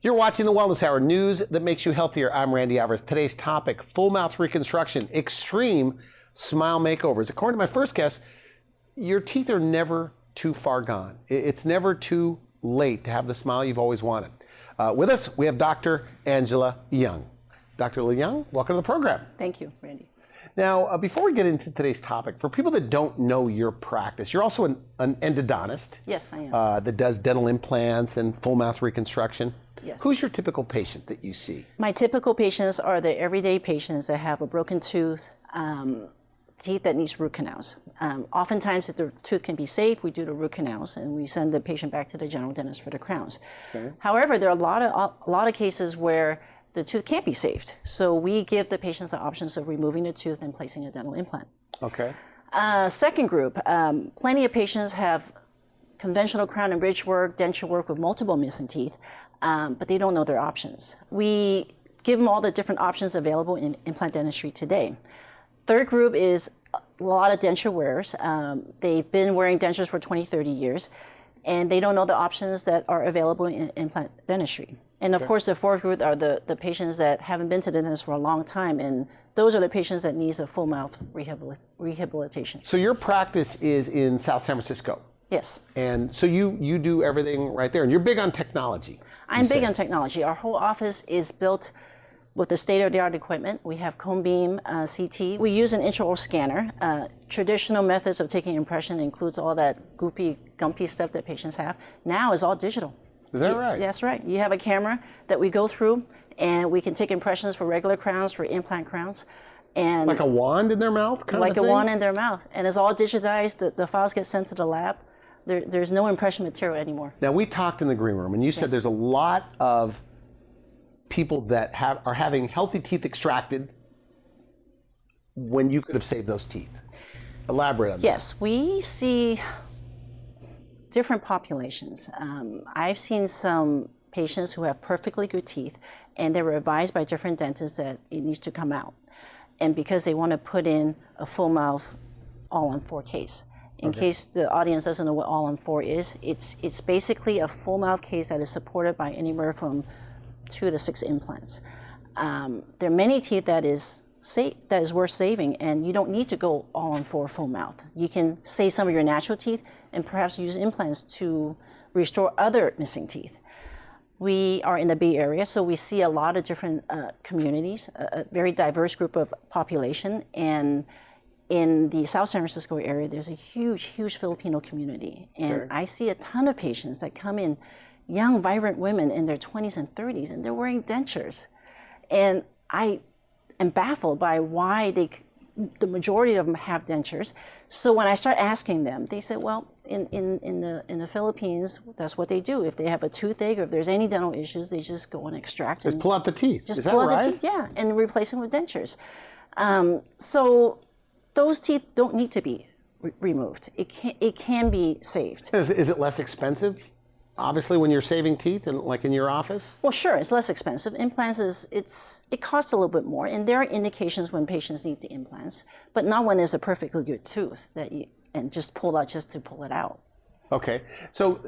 You're watching the Wellness Hour, news that makes you healthier. I'm Randy Alvarez. Today's topic, full mouth reconstruction, extreme smile makeovers. According to my first guest, your teeth are never too far gone. It's never too late to have the smile you've always wanted. With us, we have Dr. Angela Leung. Dr. Leung, welcome to the program. Thank you, Randy. Now, before we get into today's topic, for people that don't know your practice, you're also an endodontist. Yes, I am. That does dental implants and full mouth reconstruction. Yes. Who's your typical patient that you see? My typical patients are the everyday patients that have a broken tooth, teeth that needs root canals. Oftentimes, if the tooth can be saved, we do the root canals and we send the patient back to the general dentist for the crowns. Okay. However, there are a lot of cases where the tooth can't be saved. So we give the patients the options of removing the tooth and placing a dental implant. Okay. Second group, plenty of patients have conventional crown and bridge work, denture work with multiple missing teeth, but they don't know their options. We give them all the different options available in implant dentistry today. Third group is a lot of denture wearers. They've been wearing dentures for 20, 30 years, and they don't know the options that are available in implant dentistry. And of course, the fourth group are the patients that haven't been to the dentist for a long time, and those are the patients that need a full mouth rehabilitation. So your practice is in South San Francisco? Yes. And so you do everything right there, and you're big on technology. I'm big on technology. Our whole office is built with the state-of-the-art equipment. We have cone beam CT. We use an intraoral scanner. Traditional methods of taking impression includes all that goopy, gumpy stuff that patients have. Now it's all digital. Is that right? That's right. You have a camera that we go through, and we can take impressions for regular crowns, for implant crowns. And like a wand in their mouth, kind of thing? Like a wand in their mouth. And it's all digitized. The files get sent to the lab. There's no impression material anymore. Now, we talked in the green room, and you said there's a lot of people that are having healthy teeth extracted when you could have saved those teeth. Elaborate on that. Yes, we see different populations. I've seen some patients who have perfectly good teeth, and they were advised by different dentists that it needs to come out. And because they want to put in a full mouth all-on-4 case. In case the audience doesn't know what all-on-4 is, it's basically a full mouth case that is supported by anywhere from 2 to 6 implants. There are many teeth that is worth saving, and you don't need to go all-on-4 full mouth. You can save some of your natural teeth and perhaps use implants to restore other missing teeth. We are in the Bay Area, so we see a lot of different communities, a very diverse group of population, and in the South San Francisco area, there's a huge, huge Filipino community. And I see a ton of patients that come in, young, vibrant women in their 20s and 30s, and they're wearing dentures. And I am baffled by why the majority of them have dentures. So when I start asking them, they said, well, in the Philippines, that's what they do. If they have a toothache or if there's any dental issues, they just go and extract it. Just pull out the teeth. Just pull out the teeth, yeah, and replace them with dentures. So those teeth don't need to be removed. It can be saved. Is it less expensive? Obviously, when you're saving teeth, and like in your office? Well, sure, it's less expensive. Implants it costs a little bit more, and there are indications when patients need the implants, but not when there's a perfectly good tooth and just pull out just to pull it out. Okay, so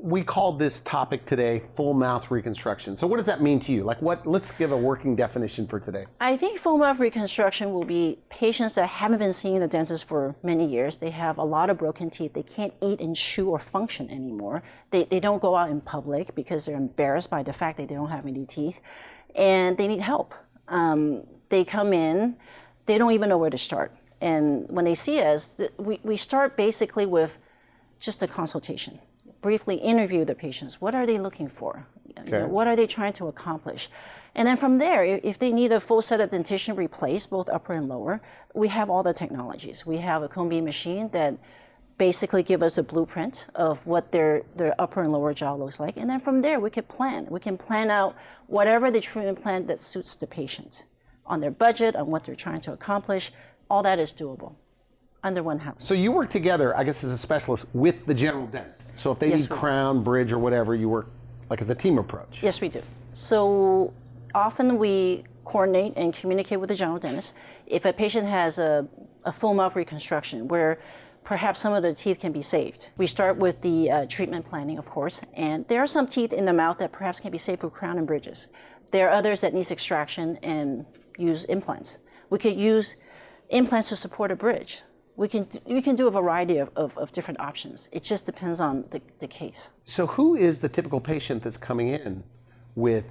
we called this topic today full mouth reconstruction. So what does that mean to you? Like let's give a working definition for today. I think full mouth reconstruction will be patients that haven't been seeing the dentist for many years. They have a lot of broken teeth. They can't eat and chew or function anymore. They don't go out in public because they're embarrassed by the fact that they don't have any teeth, and they need help. They come in, they don't even know where to start. And when they see us, we start basically with just a consultation. Briefly interview the patients. What are they looking for? You know, what are they trying to accomplish? And then from there, if they need a full set of dentition replaced, both upper and lower, we have all the technologies. We have a cone beam machine that basically give us a blueprint of what their upper and lower jaw looks like. And then from there, we can plan. We can plan out whatever the treatment plan that suits the patient on their budget, on what they're trying to accomplish. All that is doable under one house. So you work together, I guess, as a specialist with the general dentist. So if they need crown, bridge, or whatever, you work like as a team approach. Yes, we do. So often we coordinate and communicate with the general dentist. If a patient has a full mouth reconstruction where perhaps some of the teeth can be saved. We start with the treatment planning, of course, and there are some teeth in the mouth that perhaps can be saved with crown and bridges. There are others that needs extraction and use implants. We could use implants to support a bridge. You can do a variety of different options. It just depends on the case. So who is the typical patient that's coming in with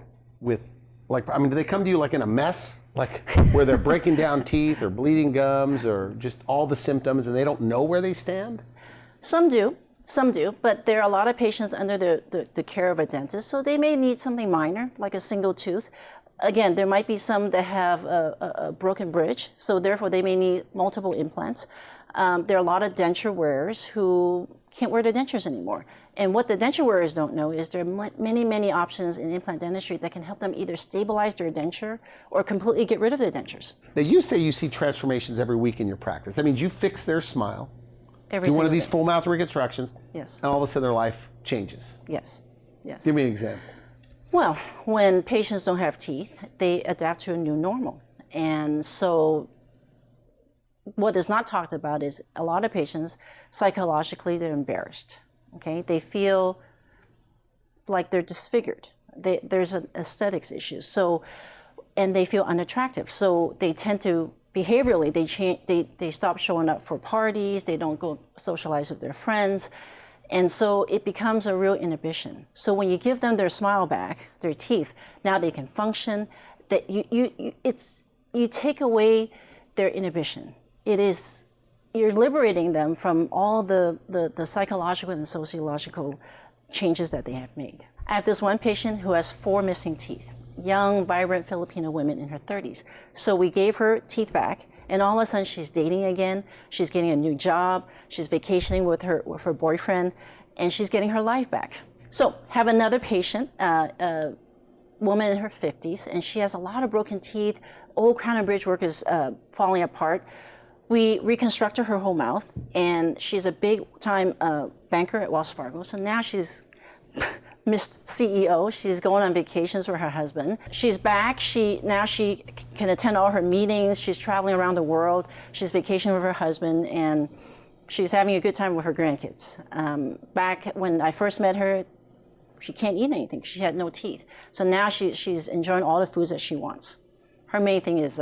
like, I mean, do they come to you like in a mess? Like where they're breaking down teeth or bleeding gums or just all the symptoms and they don't know where they stand? Some do, but there are a lot of patients under the care of a dentist, so they may need something minor, like a single tooth. Again, there might be some that have a broken bridge, so therefore they may need multiple implants. There are a lot of denture wearers who can't wear the dentures anymore. And what the denture wearers don't know is there are many options in implant dentistry that can help them either stabilize their denture or completely get rid of their dentures. Now you say you see transformations every week in your practice. That means you fix their smile, do one of these full mouth reconstructions, yes, and all of a sudden their life changes. Yes. Give me an example. Well, when patients don't have teeth, they adapt to a new normal. And so what is not talked about is a lot of patients, psychologically, they're embarrassed. Okay, they feel like they're disfigured. There's an aesthetics issue. So, and they feel unattractive. So they tend to behaviorally they stop showing up for parties. They don't go socialize with their friends, and so it becomes a real inhibition. So when you give them their smile back, their teeth, now they can function. That you take away their inhibition. You're liberating them from all the psychological and sociological changes that they have made. I have this one patient who has 4 missing teeth, young, vibrant Filipino woman in her 30s. So we gave her teeth back, and all of a sudden she's dating again, she's getting a new job, she's vacationing with her boyfriend, and she's getting her life back. So have another patient, a woman in her 50s, and she has a lot of broken teeth, old crown and bridge work is falling apart. We reconstructed her whole mouth, and she's a big-time banker at Wells Fargo. So now she's Miss CEO. She's going on vacations with her husband. She's back. Now she can attend all her meetings. She's traveling around the world. She's vacationing with her husband, and she's having a good time with her grandkids. Back when I first met her, she can't eat anything. She had no teeth. So now she's enjoying all the foods that she wants. Her main thing is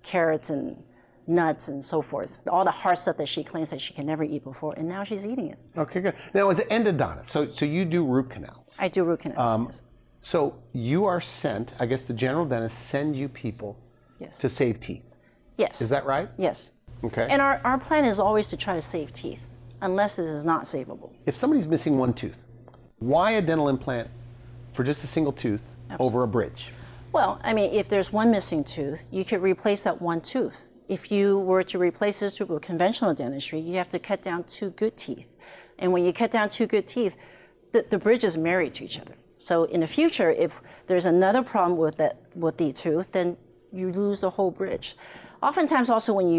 carrots and nuts and so forth, all the hard stuff that she claims that she can never eat before, and now she's eating it. Okay, good. Now, as an endodontist, so you do root canals. I do root canals, yes. So you are sent, I guess the general dentists send you people to save teeth. Yes. Is that right? Yes. Okay. And our plan is always to try to save teeth, unless it is not savable. If somebody's missing one tooth, why a dental implant for just a single tooth over a bridge? Well, I mean, if there's one missing tooth, you could replace that one tooth. If you were to replace this with conventional dentistry, you have to cut down 2 good teeth. And when you cut down 2 good teeth, the bridge is married to each other. So in the future, if there's another problem with the tooth, then you lose the whole bridge. Oftentimes also when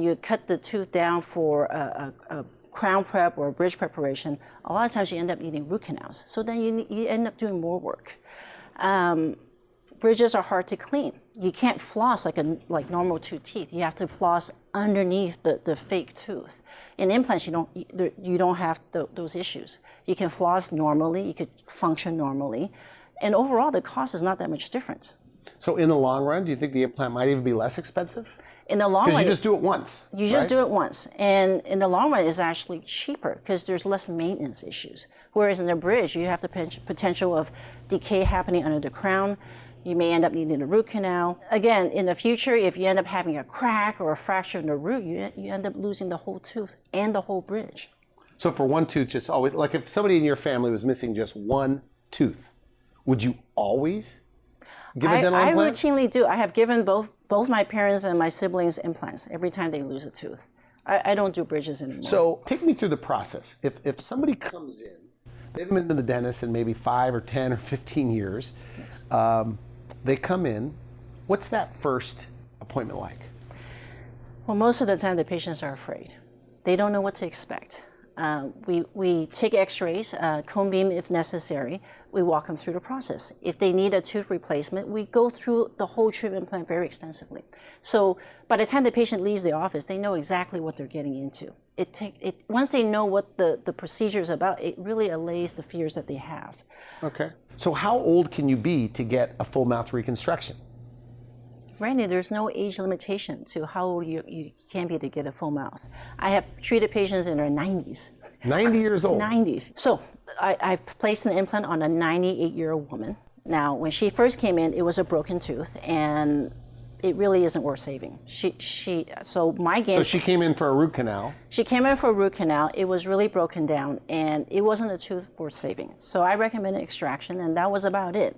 you cut the tooth down for a crown prep or a bridge preparation, a lot of times you end up needing root canals. So then you end up doing more work. Bridges are hard to clean. You can't floss like normal 2 teeth. You have to floss underneath the fake tooth. In implants, you don't have those issues. You can floss normally. You could function normally, and overall, the cost is not that much different. So in the long run, do you think the implant might even be less expensive? In the long run, because you just do it once. You just do it once, and in the long run, it's actually cheaper because there's less maintenance issues. Whereas in the bridge, you have the potential of decay happening under the crown. You may end up needing a root canal. Again, in the future, if you end up having a crack or a fracture in the root, you end up losing the whole tooth and the whole bridge. So for one tooth, just always, like if somebody in your family was missing just one tooth, would you always give a dental implant? I routinely do. I have given both my parents and my siblings implants every time they lose a tooth. I don't do bridges anymore. So take me through the process. If somebody comes in, they haven't been to the dentist in maybe 5 or 10 or 15 years, yes. They come in, what's that first appointment like? Well, most of the time the patients are afraid. They don't know what to expect. We take x-rays, cone beam if necessary. we walk them through the process. If they need a tooth replacement, we go through the whole treatment plan very extensively. So by the time the patient leaves the office, they know exactly what they're getting into. Once they know what the procedure is about, it really allays the fears that they have. Okay. So how old can you be to get a full mouth reconstruction? Randy, there's no age limitation to how old you can be to get a full mouth. I have treated patients in their 90s. 90 years old? 90s. So I've placed an implant on a 98-year-old woman. Now, when she first came in, it was a broken tooth, and it really isn't worth saving. So she came in for a root canal. She came in for a root canal. It was really broken down, and it wasn't a tooth worth saving. So I recommended extraction, and that was about it.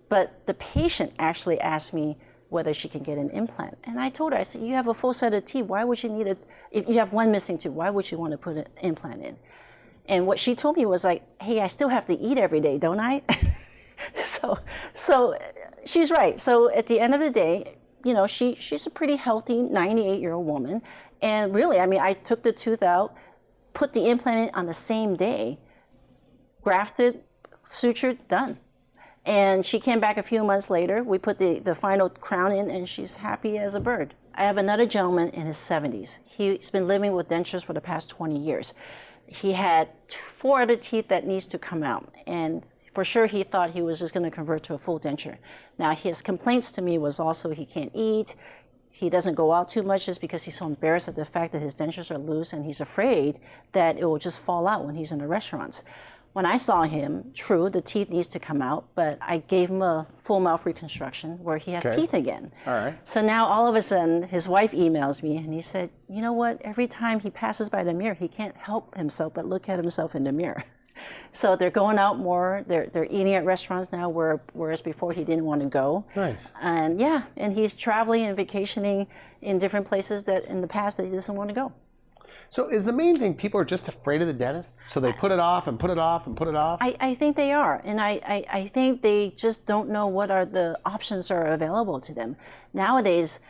But the patient actually asked me whether she can get an implant. And I told her, I said, you have a full set of teeth. Why would you need if you have one missing tooth, why would you want to put an implant in? And what she told me was like, hey, I still have to eat every day, don't I? So she's right. So at the end of the day, you know, she's a pretty healthy 98-year-old woman. And really, I mean, I took the tooth out, put the implant in on the same day, grafted, sutured, done. And she came back a few months later. We put the final crown in, and she's happy as a bird. I have another gentleman in his 70s. He's been living with dentures for the past 20 years. He had 4 other teeth that needs to come out, and for sure he thought he was just going to convert to a full denture. Now his complaints to me was also he can't eat, he doesn't go out too much just because he's so embarrassed at the fact that his dentures are loose, and he's afraid that it will just fall out when he's in the restaurants. When I saw him, true, the teeth needs to come out, but I gave him a full mouth reconstruction where he has teeth again. All right. So now all of a sudden, his wife emails me and he said, you know what, every time he passes by the mirror, he can't help himself but look at himself in the mirror. So they're going out more, they're eating at restaurants now, whereas before he didn't want to go. Nice. And yeah, and he's traveling and vacationing in different places that in the past that he doesn't want to go. So is the main thing people are just afraid of the dentist? So they put it off and put it off and put it off? I think they are. And I think they just don't know what are the options are available to them. Nowadays,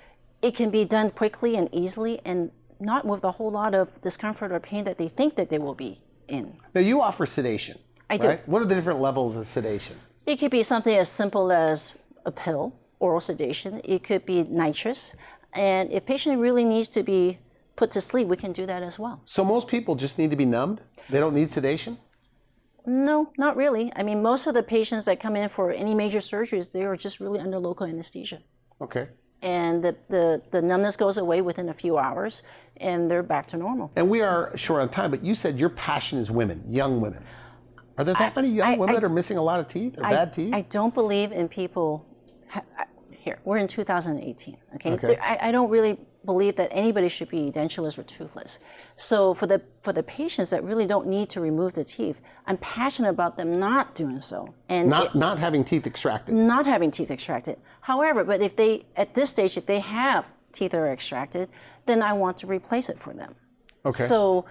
it can be done quickly and easily and not with a whole lot of discomfort or pain that they think that they will be in. Now you offer sedation. I do. Right? What are the different levels of sedation? It could be something as simple as a pill, oral sedation. It could be nitrous. And if patient really needs to be put to sleep, we can do that as well. So most people just need to be numbed? They don't need sedation? No, not really. I mean, most of the patients that come in for any major surgeries, they are just really under local anesthesia. Okay. And the numbness goes away within a few hours, and they're back to normal. And we are short on time, but you said your passion is women, young women. Are there that many young women that are missing a lot of teeth or bad teeth? I don't believe in people. Here, we're in 2018. Okay. I don't really believe that anybody should be dentureless or toothless. So for the patients that really don't need to remove the teeth, I'm passionate about them not doing so. And not having teeth extracted. Not having teeth extracted. However, but if they, at this stage, if they have teeth that are extracted, then I want to replace it for them. Okay. So,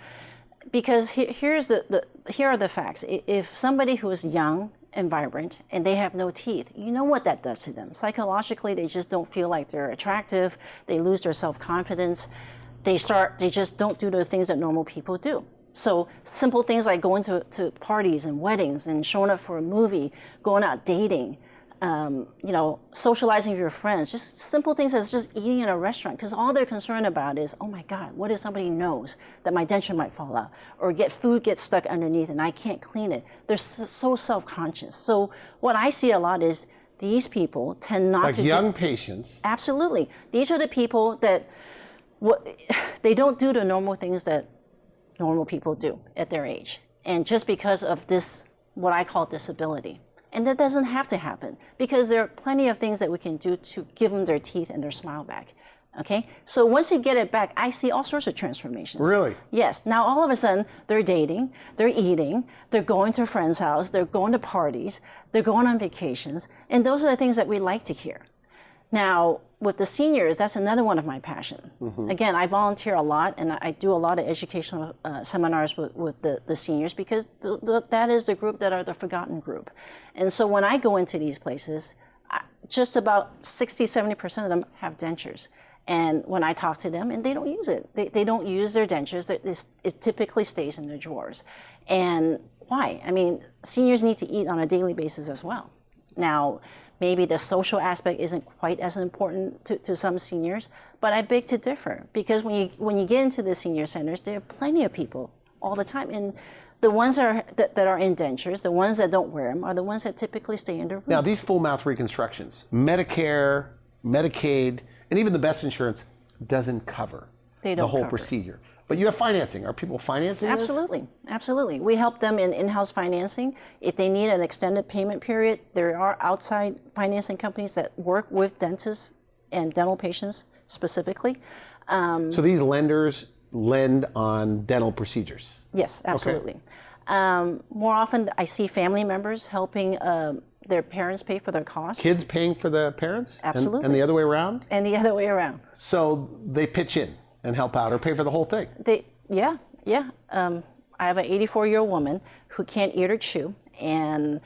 because here are the facts. If somebody who is young and vibrant and they have no teeth, you know what that does to them. Psychologically, they just don't feel like they're attractive. They lose their self-confidence. They just don't do the things that normal people do. So simple things like going to parties and weddings and showing up for a movie, going out dating, socializing with your friends, just simple things as just eating in a restaurant, because all they're concerned about is, oh my God, what if somebody knows that my denture might fall out, or food gets stuck underneath and I can't clean it. They're so self-conscious. So what I see a lot is these people tend not to young patients. Absolutely. These are the people that they don't do the normal things that normal people do at their age. And just because of this, what I call disability. And that doesn't have to happen, because there are plenty of things that we can do to give them their teeth and their smile back. Okay? So once you get it back, I see all sorts of transformations. Really? Yes. Now all of a sudden, they're dating, they're eating, they're going to a friend's house, they're going to parties, they're going on vacations, and those are the things that we like to hear. Now, with the seniors, that's another one of my passion. Mm-hmm. Again, I volunteer a lot, and I do a lot of educational seminars with the seniors, because that is the group that are the forgotten group. And so when I go into these places, just about 60-70% of them have dentures. And when I talk to them, and they don't use it. They don't use their dentures. It typically stays in their drawers. And Why? I mean, seniors need to eat on a daily basis as well. Now, maybe the social aspect isn't quite as important to some seniors, but I beg to differ, because when you get into the senior centers, there are plenty of people all the time, and the ones that are in dentures, the ones that don't wear them, are the ones that typically stay in their rooms. Now, these full mouth reconstructions, Medicare, Medicaid, and even the best insurance doesn't cover the whole procedure. But you have financing. Are people financing this? Absolutely, absolutely. We help them in in-house financing. If they need an extended payment period, there are outside financing companies that work with dentists and dental patients specifically. So these lenders lend on dental procedures? Yes, absolutely. Okay. More often, I see family members helping their parents pay for their costs. Kids paying for the parents? Absolutely. And the other way around? And the other way around. So they pitch in and help out or pay for the whole thing? Yeah. I have an 84-year-old woman who can't eat or chew, and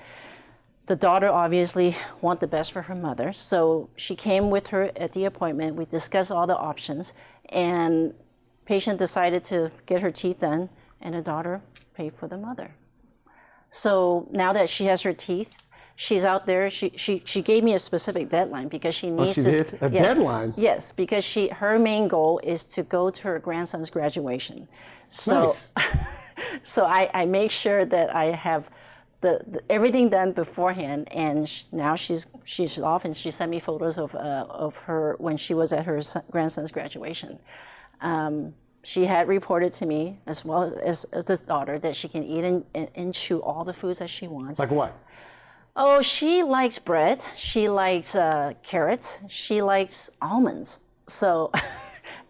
the daughter obviously wants the best for her mother. So she came with her at the appointment. We discussed all the options, and patient decided to get her teeth done, and the daughter paid for the mother. So now that she has her teeth, she's out there. She gave me a specific deadline because she needs to. Oh, she did? A deadline? Yes, because her main goal is to go to her grandson's graduation. So, nice. So I make sure that I have everything done beforehand, and now she's off, and she sent me photos of her when she was at her grandson's graduation. She had reported to me, as well as this daughter, that she can eat and chew all the foods that she wants. Like what? Oh, she likes bread. She likes carrots. She likes almonds. So,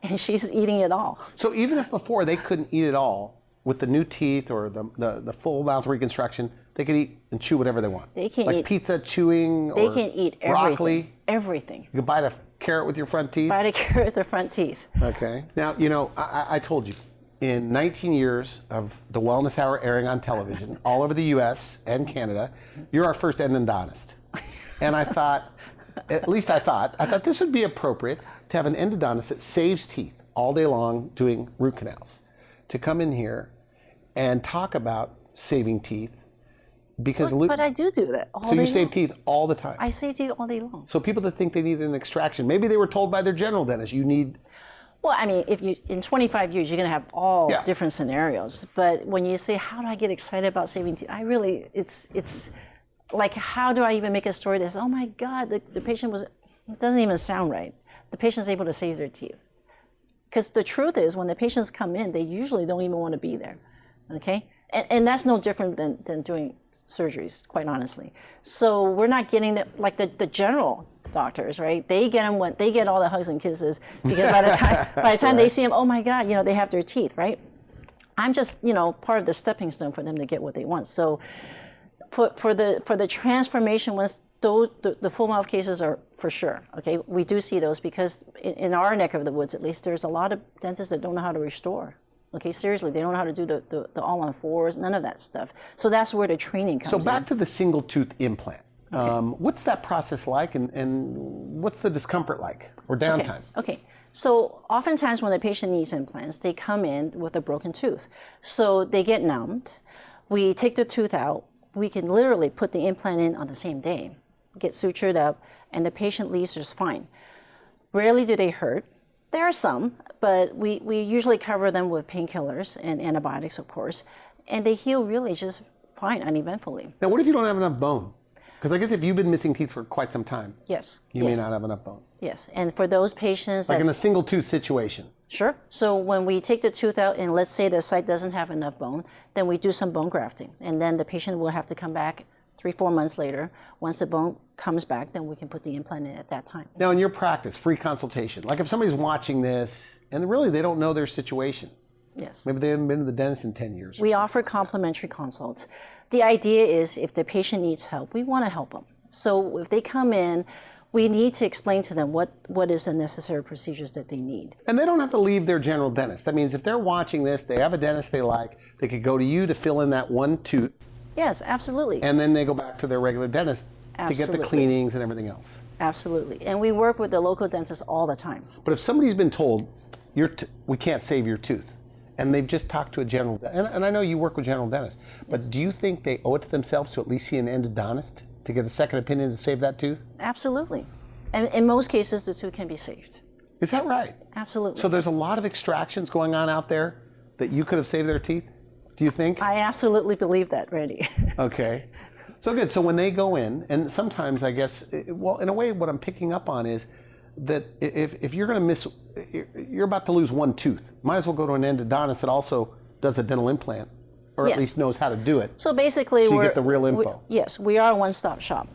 and she's eating it all. So even if before they couldn't eat it all, with the new teeth or the full mouth reconstruction, they can eat and chew whatever they want. They can like eat pizza chewing. They or can eat everything. broccoli. Everything. You can buy the carrot with your front teeth. Buy the carrot with the front teeth. Okay. Now, I told you, in 19 years of the Wellness Hour airing on television, all over the U.S. and Canada, you're our first endodontist. And I thought, I thought this would be appropriate to have an endodontist that saves teeth all day long doing root canals, to come in here and talk about saving teeth. Because But I do that all day long. So you save teeth all the time? I save teeth all day long. So people that think they need an extraction, maybe they were told by their general dentist, you need... Well, I mean, if you in 25 years, you're going to have all different scenarios. But when you say, how do I get excited about saving teeth? It's like, how do I even make a story that says, oh my God, the patient it doesn't even sound right. The patient's able to save their teeth. Because the truth is, when the patients come in, they usually don't even want to be there, okay? And that's no different than doing surgeries, quite honestly. So we're not getting the general doctors, right? They get all the hugs and kisses, because by the time they see them, oh my God, they have their teeth, right? I'm just, part of the stepping stone for them to get what they want. So for the transformation ones, the full mouth cases are for sure, okay? We do see those because in our neck of the woods, at least, there's a lot of dentists that don't know how to restore. Okay, seriously, they don't know how to do the all on fours, none of that stuff. So that's where the training comes in. So back to the single tooth implant. Okay. What's that process like, and what's the discomfort like, or downtime? Okay, so oftentimes when the patient needs implants, they come in with a broken tooth. So they get numbed. We take the tooth out. We can literally put the implant in on the same day, get sutured up, and the patient leaves just fine. Rarely do they hurt. There are some, but we usually cover them with painkillers and antibiotics, of course, and they heal really just fine, uneventfully. Now, what if you don't have enough bone? Because I guess if you've been missing teeth for quite some time, you may not have enough bone. Yes, and for those patients like in a single tooth situation. Sure. So when we take the tooth out and let's say the site doesn't have enough bone, then we do some bone grafting, and then the patient will have to come back 3-4 months later. Once the bone comes back, then we can put the implant in at that time. Now, in your practice, free consultation, like if somebody's watching this and really they don't know their situation. Yes. Maybe they haven't been to the dentist in 10 years. We offer complimentary consults. The idea is if the patient needs help, we want to help them. So if they come in, we need to explain to them what is the necessary procedures that they need. And they don't have to leave their general dentist. That means if they're watching this, they have a dentist they like, they could go to you to fill in that one tooth. Yes, absolutely. And then they go back to their regular dentist to get the cleanings and everything else. Absolutely. And we work with the local dentists all the time. But if somebody's been told, we can't save your tooth, and they've just talked to a general, and I know you work with general dentists, but do you think they owe it to themselves to at least see an endodontist to get a second opinion to save that tooth? Absolutely. And in most cases, the tooth can be saved. Is that right? Absolutely. So there's a lot of extractions going on out there that you could have saved their teeth, do you think? I absolutely believe that, Randy. Okay. So good. So when they go in, and sometimes I guess, well, in a way, what I'm picking up on is that if you're going to miss, you're about to lose one tooth, might as well go to an endodontist that also does a dental implant, or Yes. at least knows how to do it. So basically, So you get the real info. Yes, we are a one-stop shop.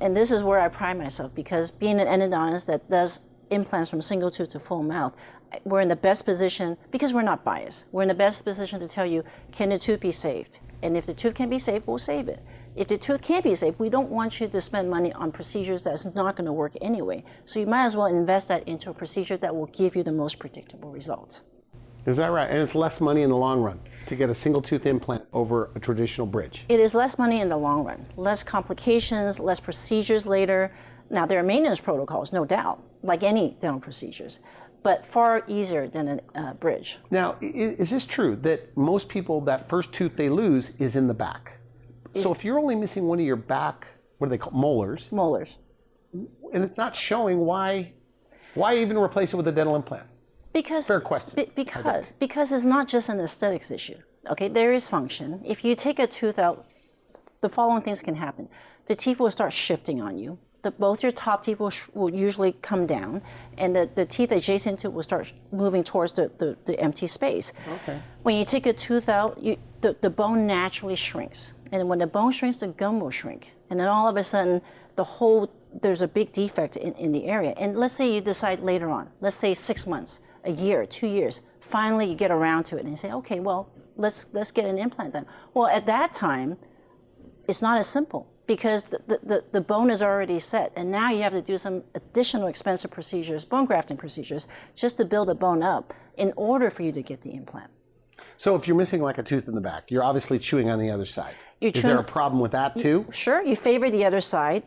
And this is where I pride myself, because being an endodontist that does implants from single tooth to full mouth, we're in the best position, because we're not biased, we're in the best position to tell you, can the tooth be saved? And if the tooth can be saved, we'll save it. If the tooth can't be saved, we don't want you to spend money on procedures that's not going to work anyway. So you might as well invest that into a procedure that will give you the most predictable results. Is that right? And it's less money in the long run to get a single tooth implant over a traditional bridge. It is less money in the long run, less complications, less procedures later. Now, there are maintenance protocols, no doubt, like any dental procedures, but far easier than a bridge. Now, is this true that most people, that first tooth they lose is in the back? So if you're only missing one of your back, what do they call molars, Molars. and it's not showing, why even replace it with a dental implant? Because, Fair question. Because it's not just an aesthetics issue. Okay, there is function. If you take a tooth out, the following things can happen. The teeth will start shifting on you. Both your top teeth will usually come down, and the teeth adjacent to it will start moving towards the empty space. Okay. When you take a tooth out, the bone naturally shrinks. And when the bone shrinks, the gum will shrink. And then all of a sudden, there's a big defect in the area. And let's say you decide later on, let's say 6 months, a year, 2 years, finally you get around to it and you say, okay, well, let's get an implant then. Well, at that time, it's not as simple, because the bone is already set, and now you have to do some additional expensive procedures, bone grafting procedures, just to build the bone up in order for you to get the implant. So if you're missing like a tooth in the back, you're obviously chewing on the other side. Is there a problem with that too? Sure, you favor the other side.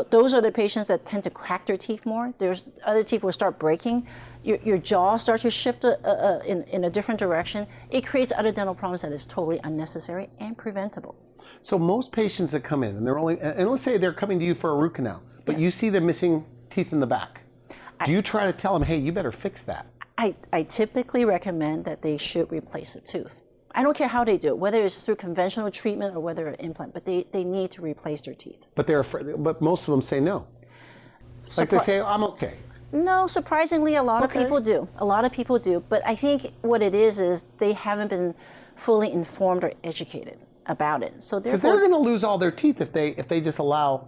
Those are the patients that tend to crack their teeth more. There's other teeth will start breaking. Your jaw starts to shift in a different direction. It creates other dental problems that is totally unnecessary and preventable. So most patients that come in, and let's say they're coming to you for a root canal, but you see them missing teeth in the back. Do you try to tell them, hey, you better fix that? I typically recommend that they should replace a tooth. I don't care how they do it, whether it's through conventional treatment or whether an implant, but they need to replace their teeth. But they're afraid, but most of them say no. Like they say, I'm okay. No, surprisingly, a lot of people do. A lot of people do. But I think what it is they haven't been fully informed or educated about it. So because they're going to lose all their teeth if they just allow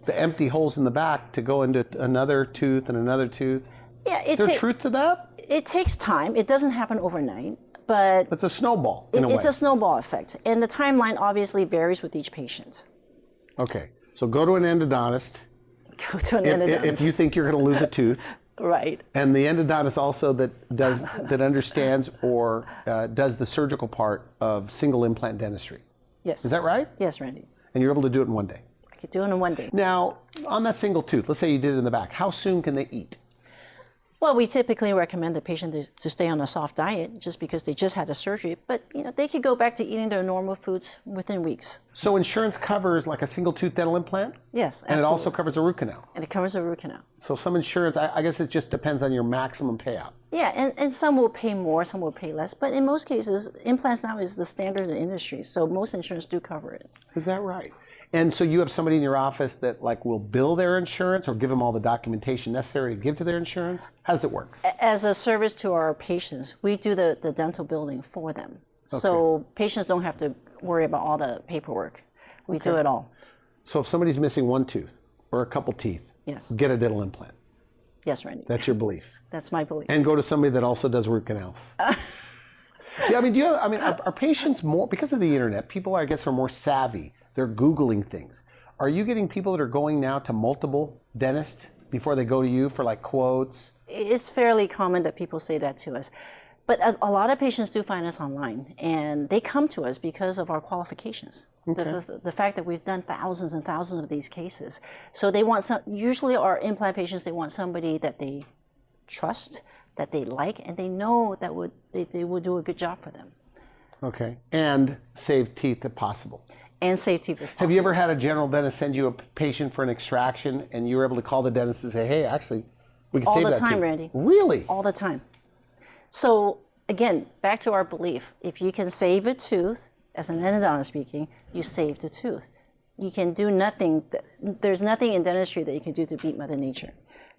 the empty holes in the back to go into another tooth and another tooth. Yeah, is there truth to that? It takes time. It doesn't happen overnight, but it's a snowball in a way. It's a snowball effect, and the timeline obviously varies with each patient. Okay, so go to an endodontist. Go to an endodontist if you think you're going to lose a tooth. Right. And the endodontist also that understands or does the surgical part of single implant dentistry. Yes. Is that right? Yes, Randy. And you're able to do it in one day? I could do it in one day. Now, on that single tooth, let's say you did it in the back, how soon can they eat? Well, we typically recommend the patient to stay on a soft diet just because they just had a surgery, but they could go back to eating their normal foods within weeks. So insurance covers like a single tooth dental implant? Yes, absolutely. And it also covers a root canal? And it covers a root canal. So some insurance, I guess it just depends on your maximum payout. Yeah, and some will pay more, some will pay less, but in most cases, implants now is the standard in the industry, so most insurance do cover it. Is that right? And so you have somebody in your office that will bill their insurance or give them all the documentation necessary to give to their insurance? How does it work? As a service to our patients, we do the dental billing for them. Okay. So patients don't have to worry about all the paperwork. We do it all. So if somebody's missing one tooth or a couple teeth, yes, get a dental implant. Yes, Randy. That's your belief. That's my belief. And go to somebody that also does root canals. Are patients more, because of the internet, people I guess are more savvy. They're Googling things. Are you getting people that are going now to multiple dentists before they go to you for quotes? It's fairly common that people say that to us. But a lot of patients do find us online, and they come to us because of our qualifications. Okay. The fact that we've done thousands and thousands of these cases. So they want usually our implant patients, they want somebody that they trust, that they like and they know that they would do a good job for them. Okay. And save teeth if possible. And save teeth if possible. Have you ever had a general dentist send you a patient for an extraction and you were able to call the dentist and say, hey, actually, we can All save the that time, tooth? Randy. Really? All the time. So again, back to our belief, if you can save a tooth, as an endodontist speaking, you save the tooth. You can do nothing, there's nothing in dentistry that you can do to beat Mother Nature.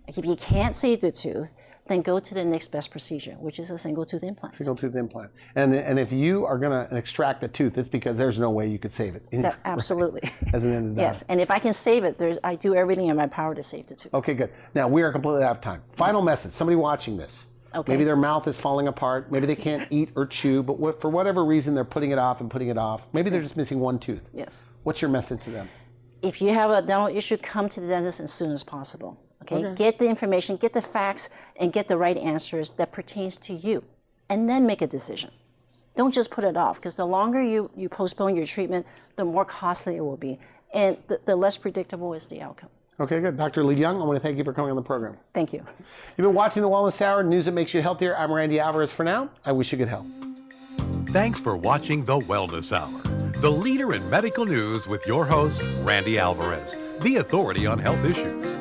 If you can't save the tooth, then go to the next best procedure, which is a single tooth implant. Single tooth implant. And if you are going to extract the tooth, it's because there's no way you could save it. Absolutely. As an endodontist. Yes, and if I can save it, I do everything in my power to save the tooth. Okay, good. Now, we are completely out of time. Final message, somebody watching this. Okay. Maybe their mouth is falling apart. Maybe they can't eat or chew, but for whatever reason, they're putting it off and putting it off. Maybe they're just missing one tooth. Yes. What's your message to them? If you have a dental issue, come to the dentist as soon as possible. Okay? Get the information, get the facts, and get the right answers that pertains to you, and then make a decision. Don't just put it off, because the longer you postpone your treatment, the more costly it will be, and the less predictable is the outcome. Okay, good. Dr. Leung, I want to thank you for coming on the program. Thank you. You've been watching The Wellness Hour, news that makes you healthier. I'm Randy Alvarez. For now, I wish you good health. Thanks for watching The Wellness Hour, the leader in medical news with your host, Randy Alvarez, the authority on health issues.